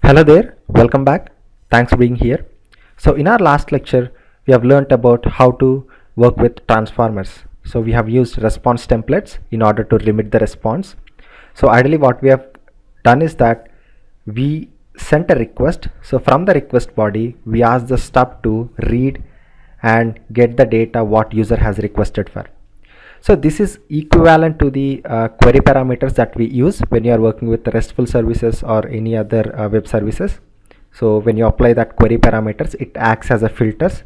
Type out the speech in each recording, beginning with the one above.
Hello there, welcome back. Thanks for being here. So, in our last lecture, we have learnt about how to work with transformers. So, we have used response templates in order to limit the response. So, ideally, what we have done is that we sent a request. So, from the request body, we ask the stub to read and get the data what user has requested for. So this is equivalent to the query parameters that we use when you are working with the RESTful services or any other web services. So when you apply that query parameters, it acts as a filters,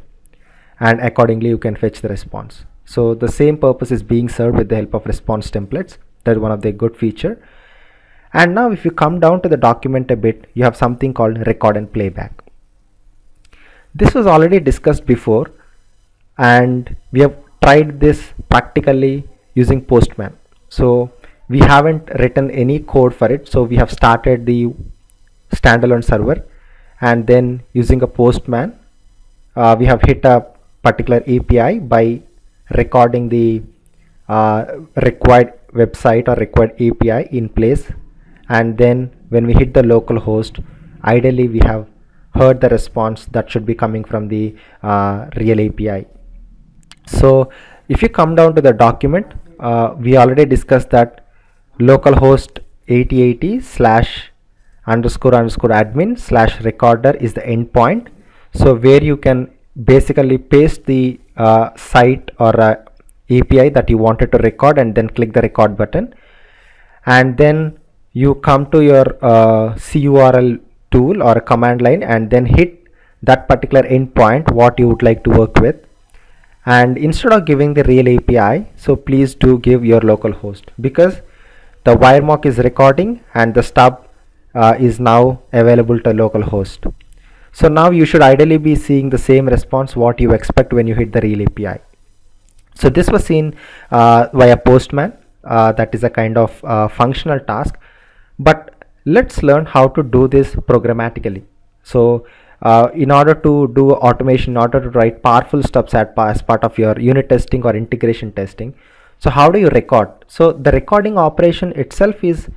and accordingly you can fetch the response. So the same purpose is being served with the help of response templates. That's one of the good feature. And now if you come down to the document a bit, you have something called record and playback. This was already discussed before, and we have tried this practically using Postman. So we haven't written any code for it, so we have started the standalone server, and then using a Postman we have hit a particular API by recording the required website or required API in place, and then when we hit the local host, ideally we have heard the response that should be coming from the real API. So if you come down to the document, we already discussed that localhost 8080 slash underscore underscore admin slash recorder is the endpoint. So where you can basically paste the site or API that you wanted to record, and then click the record button, and then you come to your CURL tool or a command line, and then hit that particular endpoint what you would like to work with. And instead of giving the real API, so please do give your local host, because the WireMock is recording and the stub is now available to local host. So now you should ideally be seeing the same response what you expect when you hit the real API. So this was seen via Postman. That is a kind of functional task, but let's learn how to do this programmatically. So in order to do automation, in order to write powerful steps as part of your unit testing or integration testing, so how do you record? So the recording operation itself is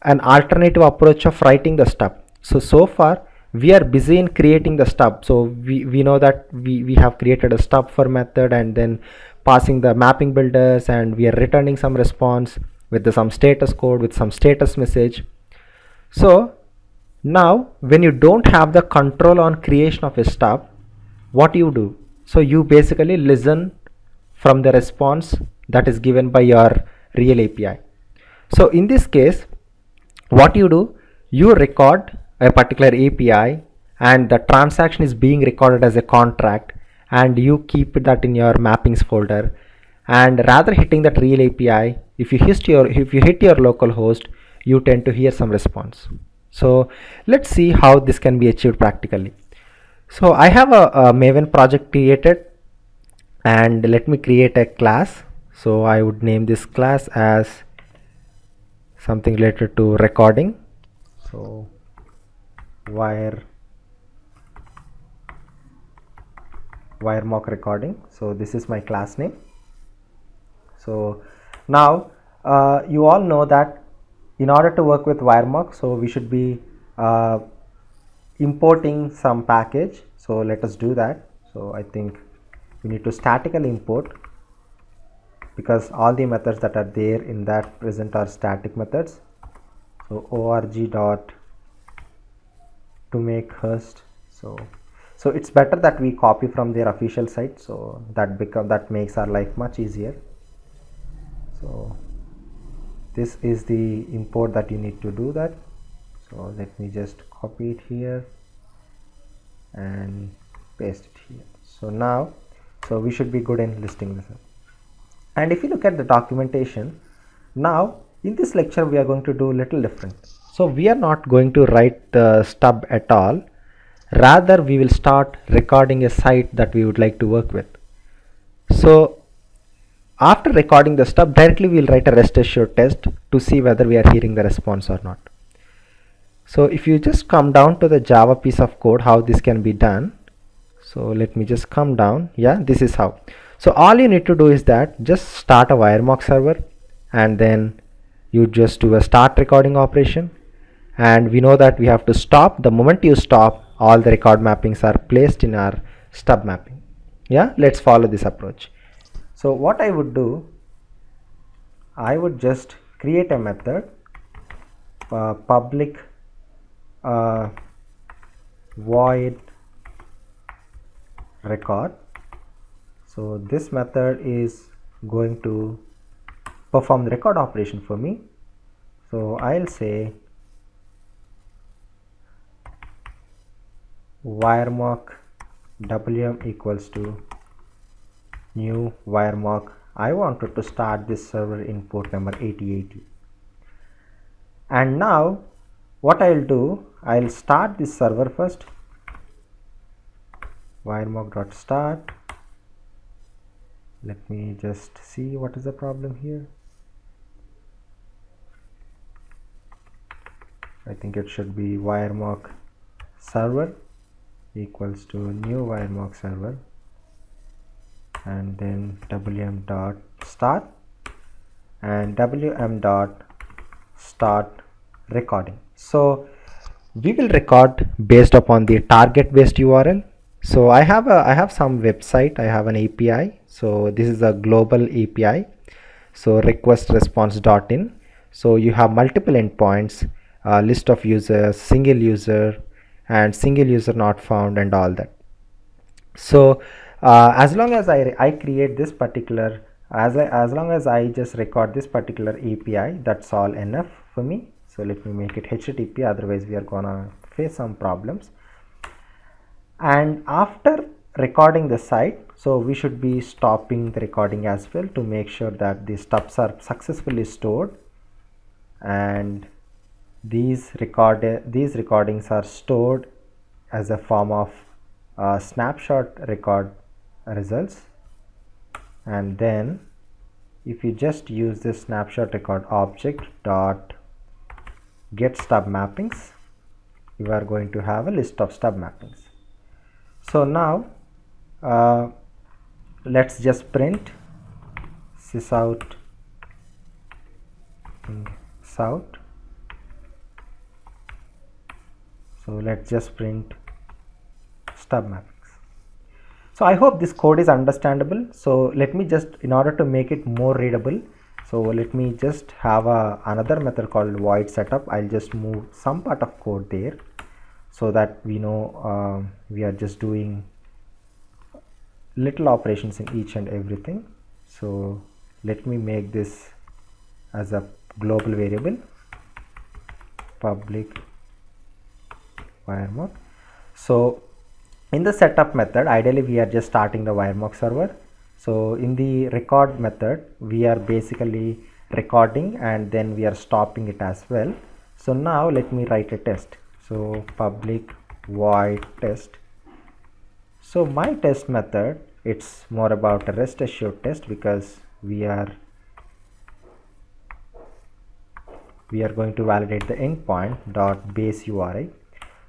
an alternative approach of writing the stub. So far we are busy in creating the stub. So we know that we have created a stub for method, and then passing the mapping builders, and we are returning some response with some status code, with some status message. So now when you don't have the control on creation of a stub, what you do? So you basically listen from the response that is given by your real API. So in this case, what you do, you record a particular API, and the transaction is being recorded as a contract, and you keep that in your mappings folder. And rather hitting that real API, if you hit your local host, you tend to hear some response. So let's see how this can be achieved practically. So I have a Maven project created, and let me create a class. So I would name this class as something related to recording. So WireMock recording. So this is my class name. So now you all know that in order to work with WireMock, so we should be importing some package. So let us do that. So I think we need to statically import, because all the methods that are there in that present are static methods. So org dot to make host. So it's better that we copy from their official site, so that makes our life much easier. So this is the import that you need to do that. So let me just copy it here and paste it here. So now, so we should be good in listing this up. And if you look at the documentation, now in this lecture we are going to do a little different. So we are not going to write the stub at all. Rather, we will start recording a site that we would like to work with. So after recording the stub, directly we will write a rest assured test to see whether we are hearing the response or not. So if you just come down to the Java piece of code, how this can be done. So let me just come down. Yeah, this is how. So all you need to do is that just start a WireMock server, and then you just do a start recording operation, and we know that we have to stop. The moment you stop, all the record mappings are placed in our stub mapping. Yeah, let's follow this approach. So what I would do, I would just create a method, public void record. So this method is going to perform the record operation for me. So I'll say wiremark wm equals to new wiremark. I wanted to start this server in port number 8080. And now what I'll do, I'll start this server first. Wiremark.start. Let me just see what is the problem here. I think it should be wiremark server equals to new wiremark server, and then wm dot start and wm dot start recording. So we will record based upon the target based URL. So I have some website, I have an API. So this is a global API. So request response.in. So you have multiple endpoints, list of users, single user, and single user not found, and all that. So as long as I create this particular, as long as I just record this particular API, that's all enough for me. So let me make it HTTP, otherwise we are gonna face some problems. And after recording the site, so we should be stopping the recording as well to make sure that the stubs are successfully stored, and these recordings are stored as a form of snapshot record results. And then if you just use this snapshot record object dot get stub mappings, you are going to have a list of stub mappings. So now let's just print sysout south. So let's just print stub mappings. So I hope this code is understandable. So let me just, in order to make it more readable, so let me just have another method called void setup. I'll just move some part of code there so that we know we are just doing little operations in each and everything. So let me make this as a global variable, public wiremark. So in the setup method, ideally we are just starting the wiremark server. So in the record method, we are basically recording and then we are stopping it as well. So now let me write a test. So public void test. So my test method, it's more about a rest assured test, because we are going to validate the endpoint dot base URI.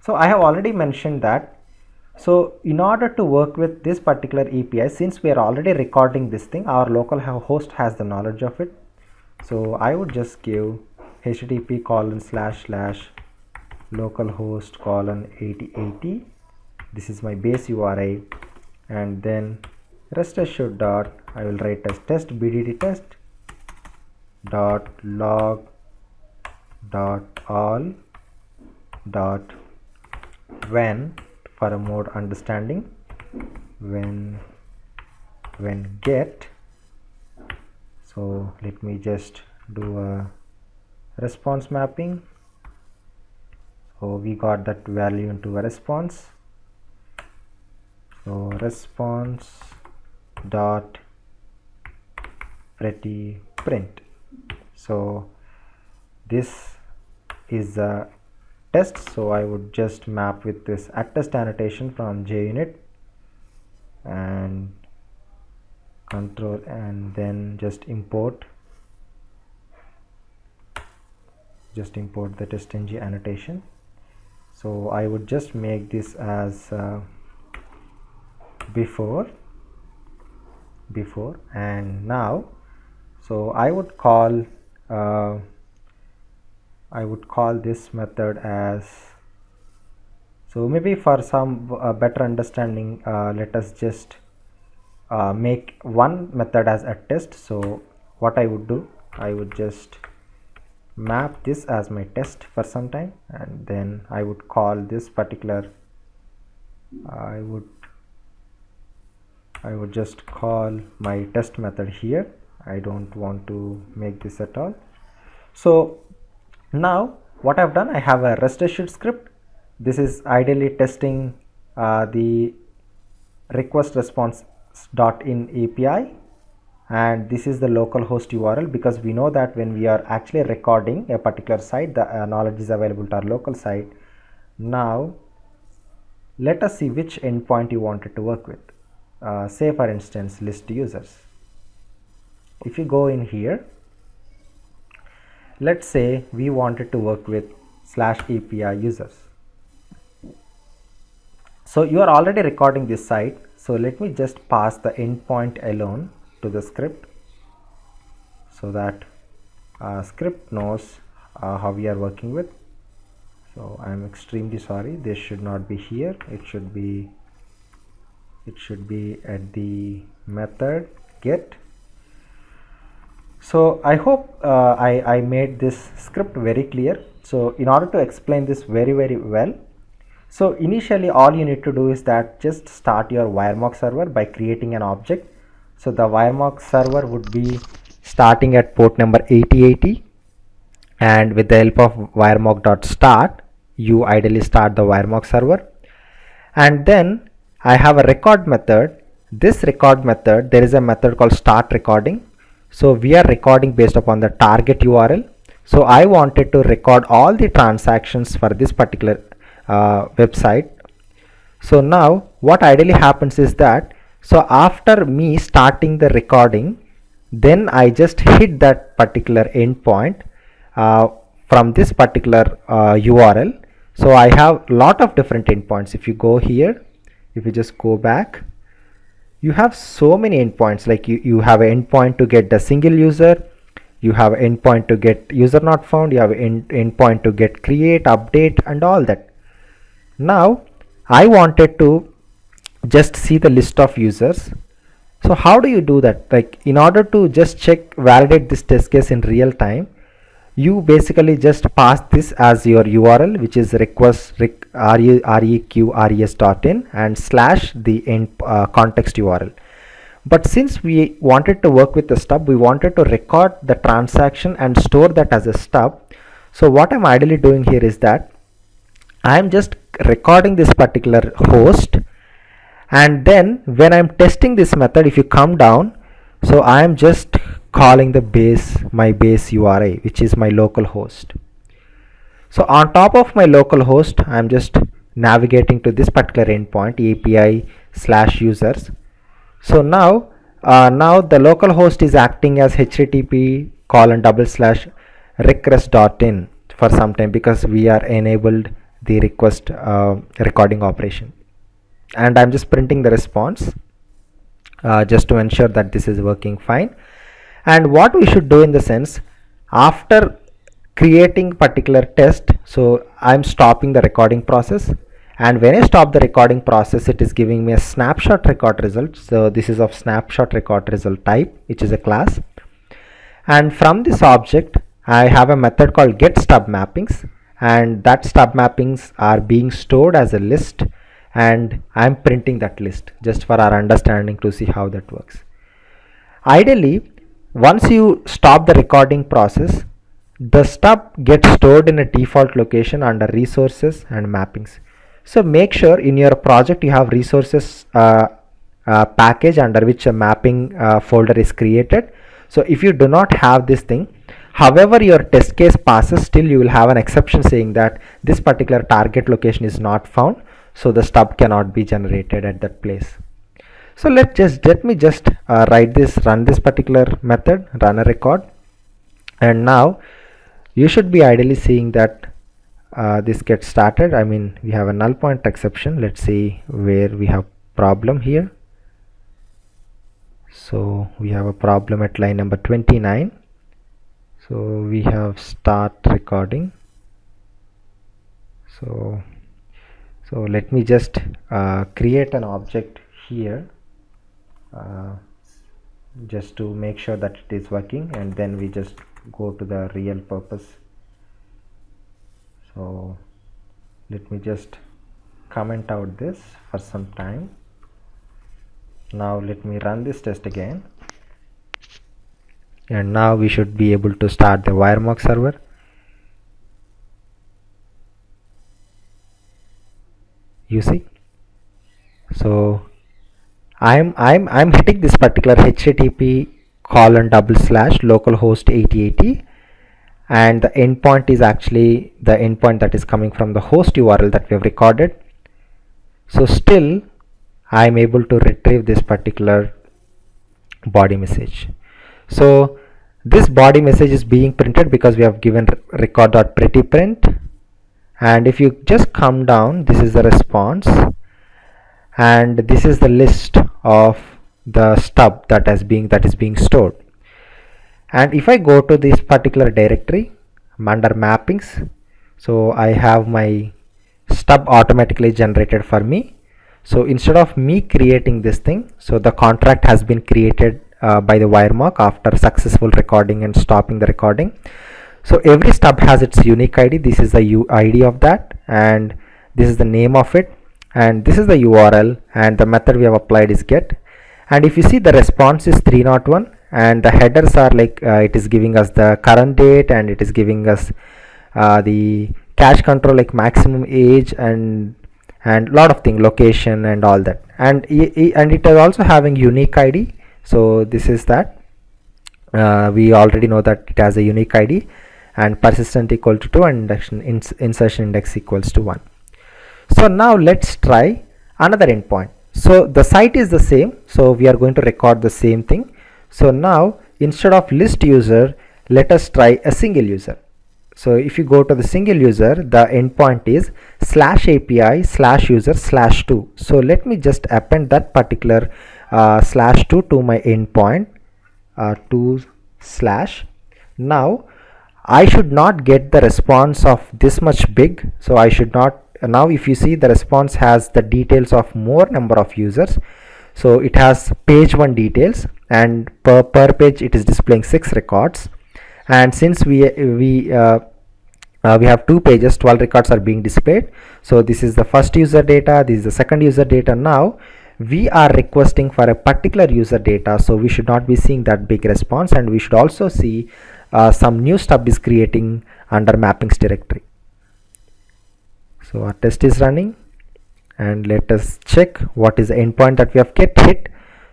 So I have already mentioned that. So in order to work with this particular API, since we are already recording this thing, our local host has the knowledge of it. So I would just give http://localhost:8080. This is my base URI, and then rest assured dot, I will write as test bdd test dot log dot all dot when, for a more understanding, when get. So let me just do a response mapping. So we got that value into a response. So response dot pretty print. So this is a test. So I would just map with this attest annotation from JUnit and control, and then just import the testng annotation. So I would just make this as before, and now. So I would call I would call this method as, so maybe for some better understanding, let us just make one method as a test. So what I would do, I would just map this as my test for some time, and then I would call this particular, I would just call my test method here. I don't want to make this at all. So now what I've done, I have a REST assured script. This is ideally testing the request response.in API, and this is the localhost URL, because we know that when we are actually recording a particular site, the knowledge is available to our local site. Now let us see which endpoint you wanted to work with. Say for instance list users. If you go in here, let's say we wanted to work with /API users. So you are already recording this site, so let me just pass the endpoint alone to the script, so that script knows how we are working with. So I am extremely sorry, this should not be here. It should be at the method get. So I hope I made this script very clear. So in order to explain this very well, so initially all you need to do is that just start your WireMock server by creating an object. So the WireMock server would be starting at port number 8080, and with the help of wiremock.start, you ideally start the WireMock server. And then I have a record method. This record method, there is a method called start recording. So we are recording based upon the target URL. So I wanted to record all the transactions for this particular website. So now what ideally happens is that, so after me starting the recording, then I just hit that particular endpoint from this particular URL. So I have lot of different endpoints. If you go here, if you just go back, you have so many endpoints. Like you have an endpoint to get the single user, you have an endpoint to get user not found, you have an endpoint to get create, update, and all that. Now I wanted to just see the list of users. So how do you do that? Like, in order to just check, validate this test case in real time, you basically just pass this as your URL, which is request.reqres.in and slash the end context URL. But since we wanted to work with the stub, we wanted to record the transaction and store that as a stub. So what I'm ideally doing here is that I'm just recording this particular host, and then when I'm testing this method, if you come down, so I am just calling the my base URI, which is my local host. So on top of my local host, I'm just navigating to this particular endpoint API/users. So now the local host is acting as http://request.in for some time, because we are enabled the request recording operation, and I'm just printing the response just to ensure that this is working fine. And what we should do in the sense, after creating particular test, so I'm stopping the recording process, and when I stop the recording process, it is giving me a snapshot record result. So this is of snapshot record result type, which is a class, and from this object I have a method called get stub mappings, and that stub mappings are being stored as a list, and I'm printing that list just for our understanding to see how that works. Ideally, once you stop the recording process, the stub gets stored in a default location under resources and mappings. So make sure in your project you have resources package under which a mapping folder is created. So if you do not have this thing, however your test case passes, still you will have an exception saying that this particular target location is not found, so the stub cannot be generated at that place. So let me just run this particular method, run a record, and now you should be ideally seeing that this gets started. I mean, we have a null pointer exception. Let's see where we have problem here. So we have a problem at line number 29. So we have start recording. So let me just create an object here just to make sure that it is working, and then we just go to the real purpose. So let me just comment out this for some time. Now let me run this test again, and now we should be able to start the WireMock server. You see, so I'm hitting this particular HTTP :/localhost 8080, and the endpoint is actually the endpoint that is coming from the host URL that we have recorded. So still I'm able to retrieve this particular body message. So this body message is being printed because we have given record.prettyprint, and if you just come down, this is the response, and this is the list of the stub that is being stored. And if I go to this particular directory under mappings, so I have my stub automatically generated for me. So instead of me creating this thing, so the contract has been created by the WireMock after successful recording and stopping the recording. So every stub has its unique ID. This is the ID of that, and this is the name of it, and this is the URL, and the method we have applied is get. And if you see, the response is 301, and the headers are like it is giving us the current date, and it is giving us the cache control like maximum age and lot of things, location and all that, and it is also having unique ID. So this is that we already know that it has a unique ID, and persistent equal to 2 and insertion index equals to 1. So now let's try another endpoint. So the site is the same, so we are going to record the same thing. So now instead of list user, let us try a single user. So if you go to the single user, the endpoint is /API/user/2. So let me just append that particular /2 to my endpoint /. Now I should not get the response of this much big, so I should not. Now if you see, the response has the details of more number of users. So it has page 1 details, and per page it is displaying 6 records. And since we have 2 pages, 12 records are being displayed. So this is the first user data, this is the second user data. Now we are requesting for a particular user data, so we should not be seeing that big response, and we should also see some new stub is creating under mappings directory. So our test is running, and let us check what is the endpoint that we have hit.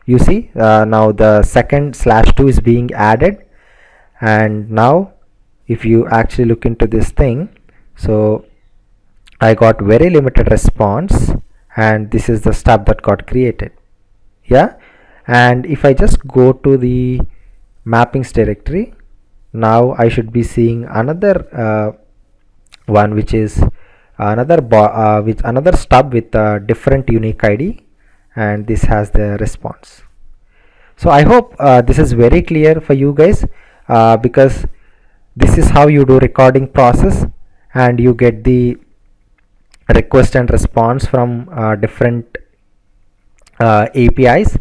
You see, now the second /2 is being added, and now if you actually look into this thing, so I got very limited response, and this is the stub that got created. Yeah, and if I just go to the mappings directory, now I should be seeing another one, which is another stub with a different unique ID, and this has the response. So I hope this is very clear for you guys, because this is how you do recording process, and you get the request and response from different APIs.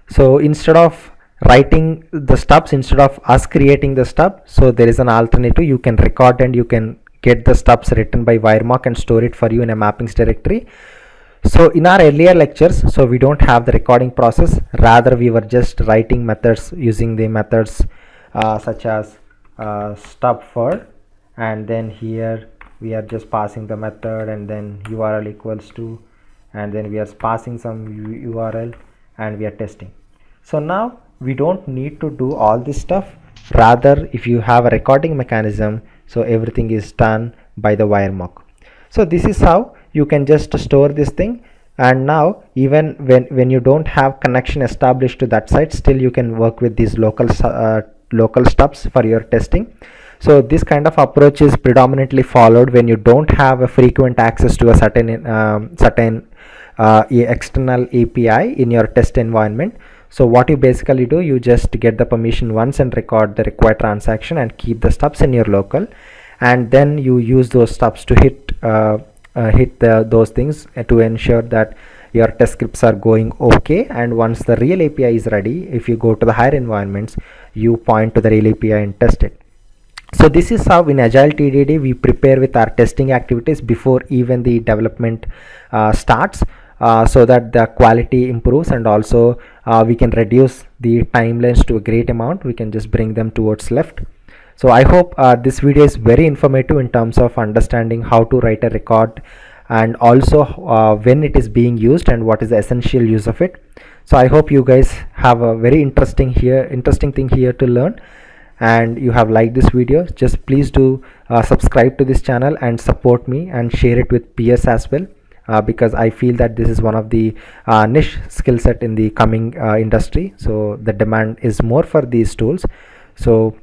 So instead of writing the stubs, instead of us creating the stub, so there is an alternative. You can record and you can get the stubs written by WireMock and store it for you in a mappings directory. So in our earlier lectures, so we don't have the recording process, rather we were just writing methods using the methods such as stub for, and then here we are just passing the method, and then URL equals to, and then we are passing some URL, and we are testing. So now we don't need to do all this stuff. Rather, if you have a recording mechanism, so everything is done by the WireMock. So this is how you can just store this thing, and now even when you don't have connection established to that site, still you can work with these local stubs for your testing. So this kind of approach is predominantly followed when you don't have a frequent access to a certain external API in your test environment. So what you basically do, you just get the permission once and record the required transaction and keep the stubs in your local, and then you use those stubs to hit hit those things to ensure that your test scripts are going okay. And once the real API is ready, if you go to the higher environments, you point to the real API and test it. So this is how in Agile TDD we prepare with our testing activities before even the development starts, so that the quality improves, and also we can reduce the timelines to a great amount. We can just bring them towards left. So I hope this video is very informative in terms of understanding how to write a record, and also when it is being used and what is the essential use of it. So I hope you guys have a very interesting thing here to learn, and you have liked this video. Just please do subscribe to this channel and support me, and share it with peers as well, because I feel that this is one of the niche skill set in the coming industry. So the demand is more for these tools. So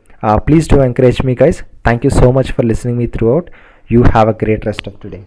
please do encourage me, guys. Thank you so much for listening me throughout. You have a great rest of today.